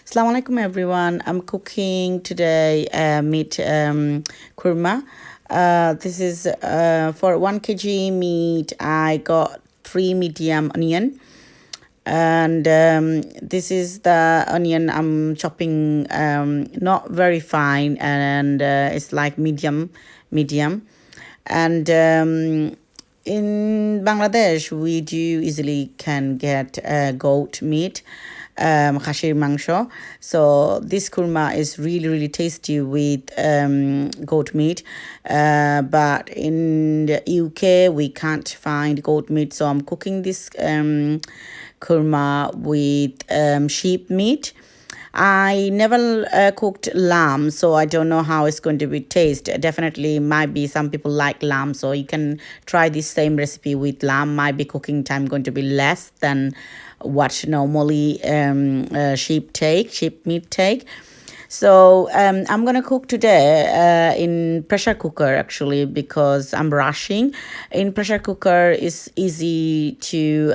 Assalamu alaikum everyone. I'm cooking today meat kurma. This is for 1 kg meat. I got 3 medium onion, and this is the onion I'm chopping not very fine, and it's like medium. And in Bangladesh, we do easily can get goat meat, khashir mangsho. So this kurma is really tasty with goat meat. But in the UK, we can't find goat meat, so I'm cooking this kurma with sheep meat. I never cooked lamb, so I don't know how it's going to be taste. Definitely might be some people like lamb, so you can try this same recipe with lamb. Might be cooking time going to be less than what normally sheep meat take. So I'm gonna cook today in pressure cooker actually, because I'm rushing. In pressure cooker is easy to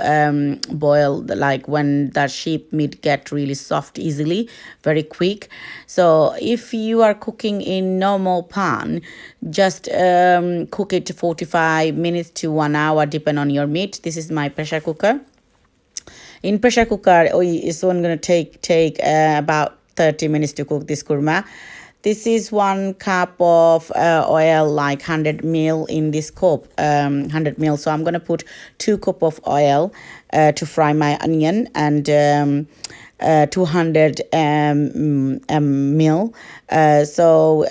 boil, like when the sheep meat get really soft easily, very quick. So if you are cooking in normal pan, just cook it 45 minutes to 1 hour, depend on your meat. This is my pressure cooker. In pressure cooker, it's only going to take about 30 minutes to cook this kurma. This is 1 cup of oil, like 100 ml in this cup, 100 ml. So I'm going to put 2 cup of oil to fry my onion, and 200 ml. So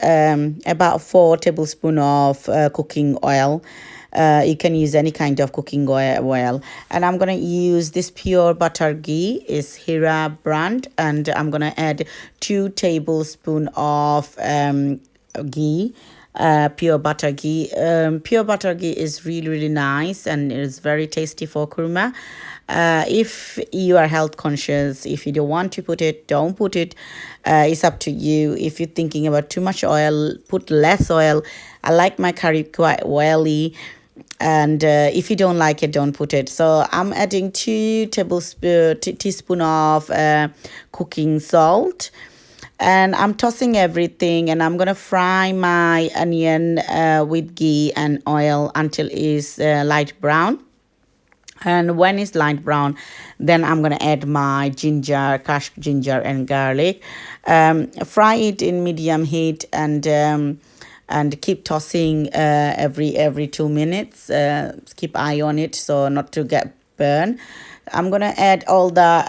about 4 tablespoons of cooking oil. You can use any kind of cooking oil. And I'm going to use this pure butter ghee, is Jeera brand, and I'm going to add 2 tablespoons of ghee, pure butter ghee. Pure butter ghee is really nice, and it's very tasty for kurma. If you are health conscious, if you don't want to put it, don't put it. It's up to you. If you're thinking about too much oil, put less oil. I like my curry quite oily, and if you don't like it, don't put it. So I'm adding 2 teaspoons of cooking salt, and I'm tossing everything, and I'm gonna fry my onion with ghee and oil until it's light brown. And when it's light brown, then I'm going to add my ginger, crushed ginger and garlic. Fry it in medium heat, and keep tossing every 2 minutes. Keep eye on it so not to get burned. I'm going to add all the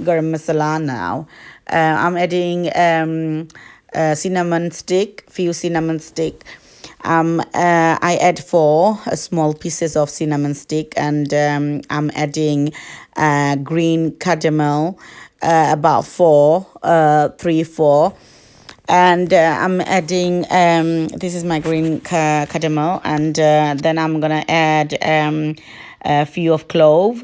garam masala now. I'm adding cinnamon stick, few cinnamon stick. I add 4 small pieces of cinnamon stick, and I'm adding green cardamom, about 4, and I'm adding this is my green cardamom, and then I'm gonna add a few of clove,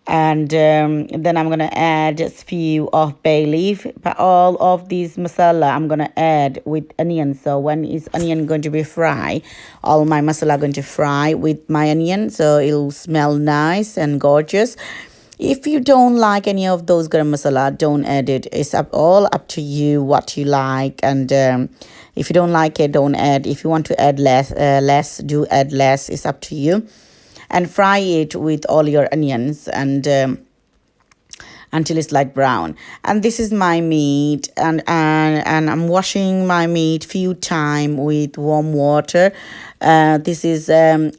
and then I'm gonna add a few of bayleaf. But all of these masala I'm gonna add with onion. So when is onion going to be fried, all my masala going to fry with my onion, so it'll smell nice and gorgeous. If you don't like any of those garam masala, don't add it. It's all up to you what you like, and if you don't like it, don't add. If you want to add less, do add less. It's up to you. And fry it with all your onions, and until it's light brown. And this is my meat, and I'm washing my meat few time with warm water. This is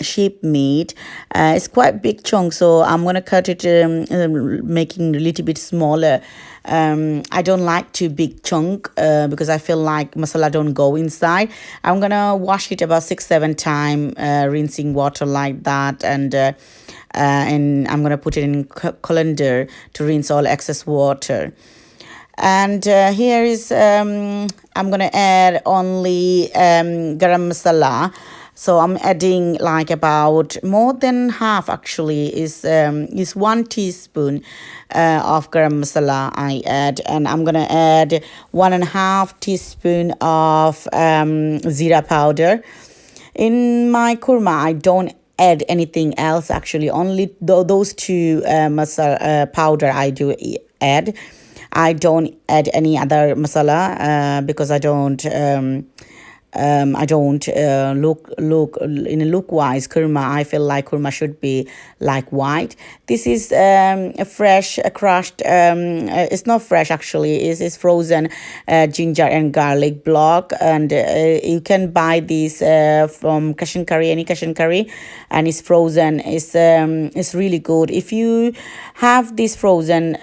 sheep meat. It's quite big chunk, so I'm gonna cut it, making a little bit smaller. I don't like too big chunk because I feel like masala don't go inside. I'm gonna wash it about 6-7 times, rinsing water like that, and I'm gonna put it in colander to rinse all excess water. And here is I'm gonna add only garam masala. So I'm adding like about more than half, actually, is 1 teaspoon of garam masala I add. And I'm gonna add 1.5 teaspoon of jeera powder. In my kurma, I don't add anything else, actually. Only those 2 masala powder I do add. I don't add any other masala because I don't look in a look wise kurma. I feel like kurma should be like white. This is a fresh crushed. It's not fresh actually. It's frozen ginger and garlic block, and you can buy this from Kashan curry, any Kashan curry, and it's frozen. It's really good. If you have this frozen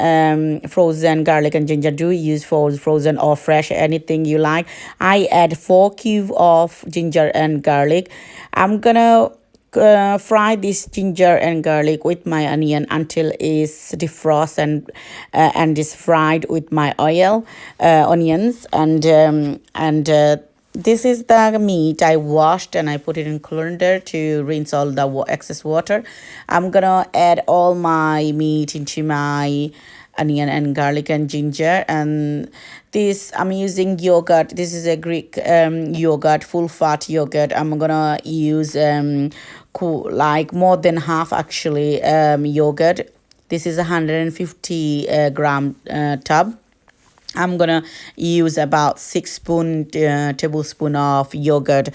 garlic and ginger, do use for frozen or fresh, anything you like. I add 4 cubes of ginger and garlic. I'm gonna fry this ginger and garlic with my onion until it's defrost and is fried with my onions and this is the meat I washed and I put it in colander to rinse all the excess water. I'm gonna add all my meat into my onion and garlic and ginger, and this I'm using yogurt. This is a Greek yogurt, full fat yogurt. I'm gonna use like more than half actually yogurt. This is 150 gram tub. I'm gonna use about 6 tablespoon of yogurt.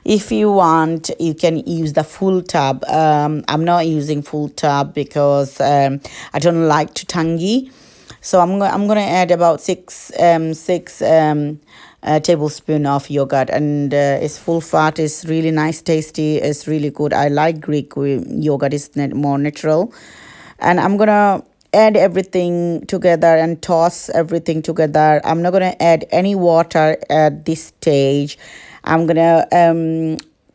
If you want, you can use the full tub. I'm not using full tub because I don't like to tangy. So I'm gonna add about six tablespoon of yogurt, and it's full fat. It's really nice, tasty. It's really good. I like Greek yogurt. It's more natural, and I'm gonna add everything together and toss everything together. I'm not gonna add any water at this stage. I'm gonna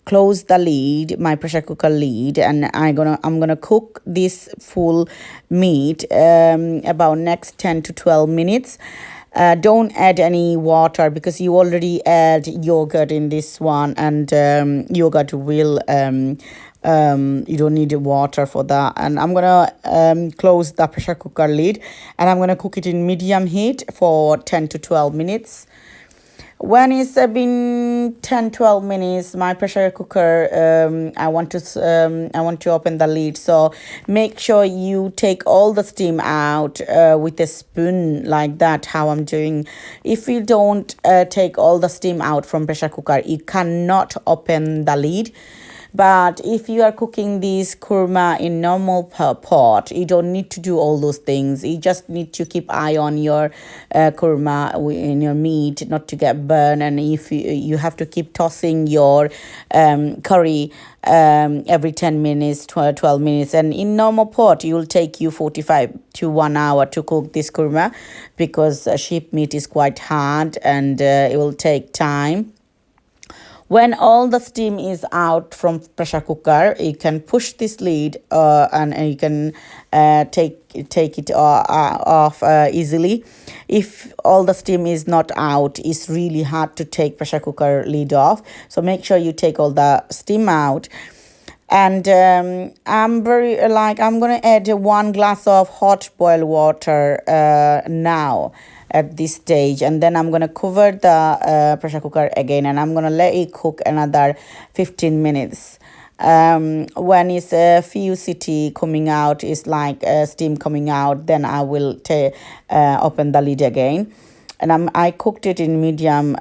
close the lid, my pressure cooker lid, and I'm gonna cook this full meat about next 10 to 12 minutes. Don't add any water because you already add yogurt in this one, and yogurt will you don't need water for that. And I'm gonna close the pressure cooker lid, and I'm gonna cook it in medium heat for 10 to 12 minutes. When it's been 10-12 minutes, my pressure cooker I want to open the lid. So make sure you take all the steam out with a spoon, like that, how I'm doing. If you don't take all the steam out from pressure cooker, you cannot open the lid. But if you are cooking this kurma in normal pot, you don't need to do all those things. You just need to keep eye on your kurma in your meat, not to get burned. And if you have to keep tossing your curry every 10 minutes, 12 minutes. And in normal pot, it will take you 45 to 1 hour to cook this kurma, because sheep meat is quite hard and it will take time. When all the steam is out from pressure cooker, you can push this lid and you can take it off easily. If all the steam is not out, it's really hard to take pressure cooker lid off. So make sure you take all the steam out. And I'm gonna add 1 glass of hot boiled water now at this stage, and then I'm gonna cover the pressure cooker again, and I'm gonna let it cook another 15 minutes. When it's a few city coming out, it's like steam coming out, then I will open the lid again. And I cooked it in medium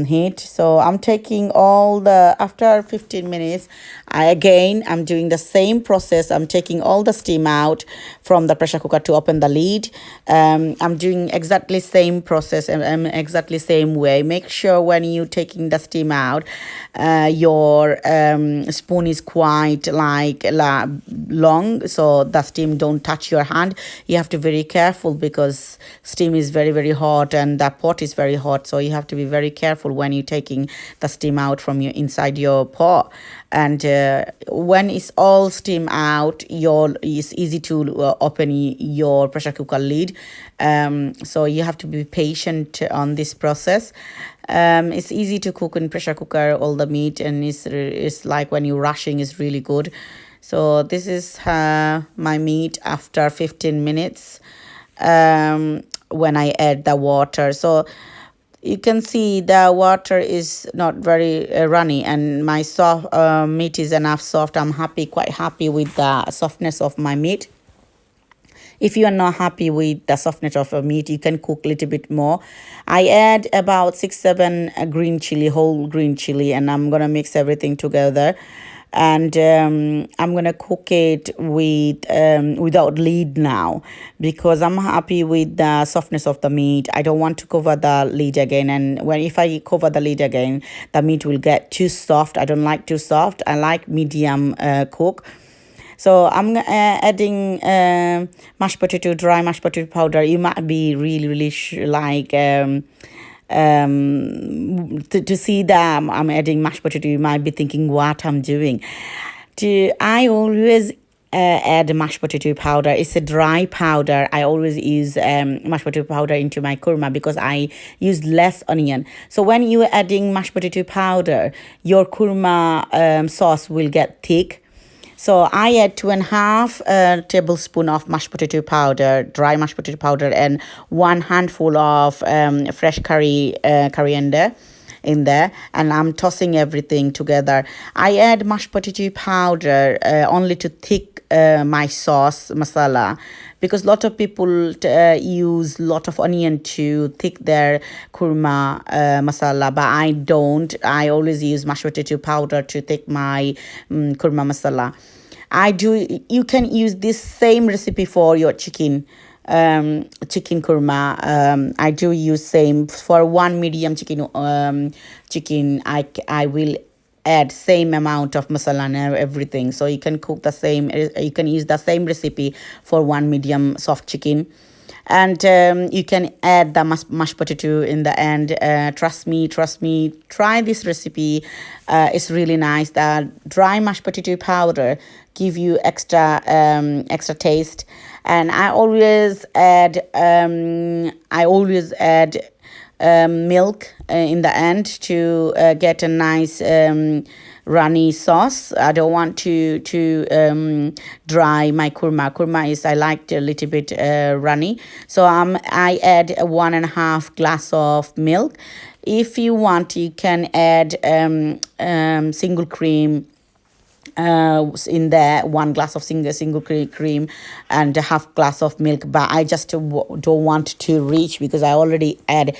heat. So I'm taking after 15 minutes, I'm doing the same process. I'm taking all the steam out from the pressure cooker to open the lid. I'm doing exactly same process and exactly same way. Make sure when you're taking the steam out, your spoon is quite long, so the steam don't touch your hand. You have to be very careful because steam is very, very hot and the pot is very hot, so you have to be very careful when you're taking the steam out from inside your pot. And when it's all steam out, it's easy to open your pressure cooker lid. So you have to be patient on this process. It's easy to cook in pressure cooker, all the meat, and it's like when you're rushing, it's really good. So this is my meat after 15 minutes when I add the water. So you can see the water is not very runny, and my meat is enough soft. I'm quite happy with the softness of my meat. If you are not happy with the softness of a meat, you can cook a little bit more. I add about 6-7 green chili, whole green chili, and I'm gonna mix everything together. And I'm gonna cook it with without lid now, because I'm happy with the softness of the meat. I don't want to cover the lid again, and if I cover the lid again, the meat will get too soft. I don't like too soft. I like medium cook. So I'm adding mashed potato, dry mashed potato powder. You might be really to see that I'm adding mashed potato, you might be thinking what I'm doing. I always add mashed potato powder. It's a dry powder. I always use mashed potato powder into my kurma because I use less onion. So when you're adding mashed potato powder, your kurma sauce will get thick. So I add 2.5 tablespoon of mashed potato powder, dry mashed potato powder, and 1 handful of fresh coriander in there, and I'm tossing everything together. I add mashed potato powder only to thick my sauce masala, because a lot of people use a lot of onion to thick their kurma masala, but I don't. I always use mashed potato powder to thick my kurma masala. You can use this same recipe for your chicken kurma. I do use same for 1 medium chicken. I will add same amount of masala and everything, so you can cook the same. You can use the same recipe for 1 medium soft chicken. And you can add the mashed potato in the end. Trust me, try this recipe. It's really nice. The dry mashed potato powder give you extra taste. And I always add milk in the end to get a nice runny sauce. I don't want to dry my kurma. Kurma is, I like a little bit runny. So I add 1.5 glass of milk. If you want, you can add single cream in there, 1 glass of single cream and a half glass of milk, but I just don't want to reach because I already add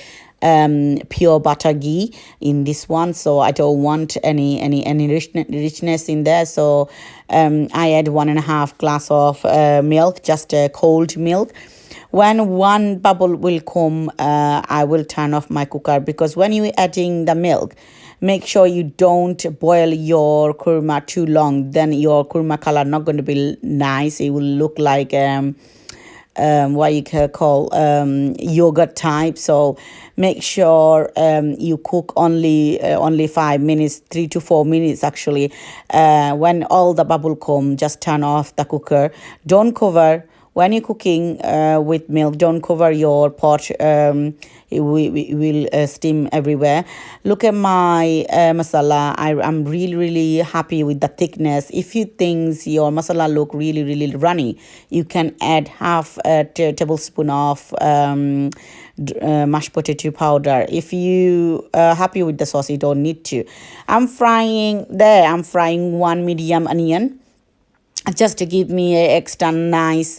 pure butter ghee in this one, so I don't want any richness in there. So I add 1.5 glass of milk, just cold milk. When one bubble will come, I will turn off my cooker, because when you're adding the milk, make sure you don't boil your kurma too long. Then your kurma color not going to be nice. It will look like what you can call yogurt type. So make sure you cook only 5 minutes, 3 to 4 minutes actually. When all the bubble come, just turn off the cooker. Don't cover. When you're cooking with milk, don't cover your pot. It will steam everywhere. Look at my masala. I'm really happy with the thickness. If you think your masala look really runny, you can add half a tablespoon of mashed potato powder. If you are happy with the sauce, you don't need to. I'm frying 1 medium onion, just to give me a extra nice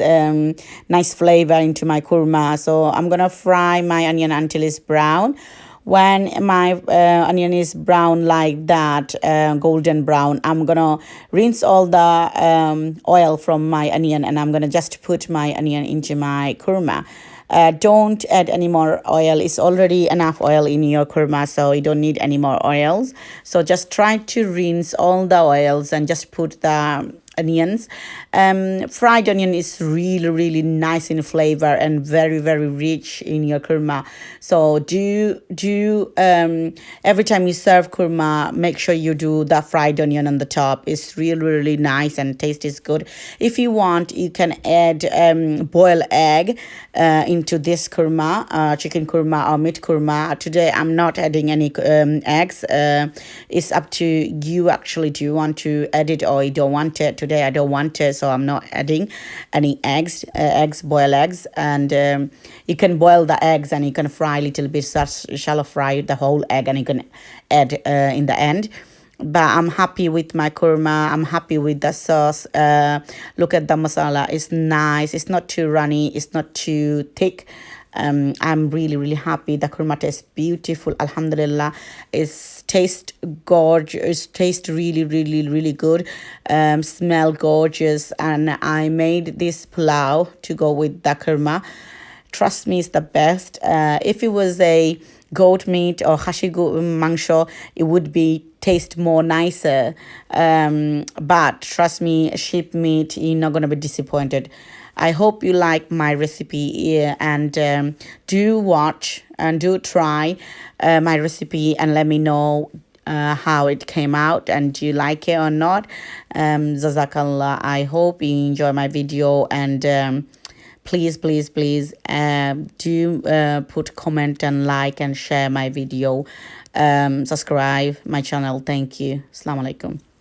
flavor into my kurma. So I'm gonna fry my onion until it's brown. When my onion is brown like that, golden brown, I'm gonna rinse all the oil from my onion, and I'm gonna just put my onion into my kurma. Don't add any more oil. It's already enough oil in your kurma, so you don't need any more oils. So just try to rinse all the oils and just put the onions. Fried onion is really nice in flavor and very rich in your kurma. So every time you serve kurma, make sure you do the fried onion on the top. It's really nice and taste is good. If you want, you can add boiled egg into this kurma, chicken kurma or meat kurma. Today I'm not adding any eggs. It's up to you actually. Do you want to add it or you don't want it? Today I don't want it, so I'm not adding any eggs, boiled eggs. And you can boil the eggs and you can fry a little bit, shallow fry the whole egg, and you can add in the end. but I'm happy with my kurma. I'm happy with the sauce. Look at the masala. It's nice. It's not too runny. It's not too thick. I'm really, really happy. The kurma tastes beautiful. Alhamdulillah. It's taste gorgeous. Taste really, really, really good. Smell gorgeous. And I made this pulao to go with the kurma. Trust me, it's the best. If it was a goat meat or hashi mangsho, it would be taste more nicer. But trust me, sheep meat, you're not gonna be disappointed. I hope you like my recipe, and do watch and do try my recipe and let me know how it came out and do you like it or not. Jazakallah. I hope you enjoy my video, and please, please, please do put comment and like and share my video. Subscribe my channel. Thank you. Assalamu alaikum.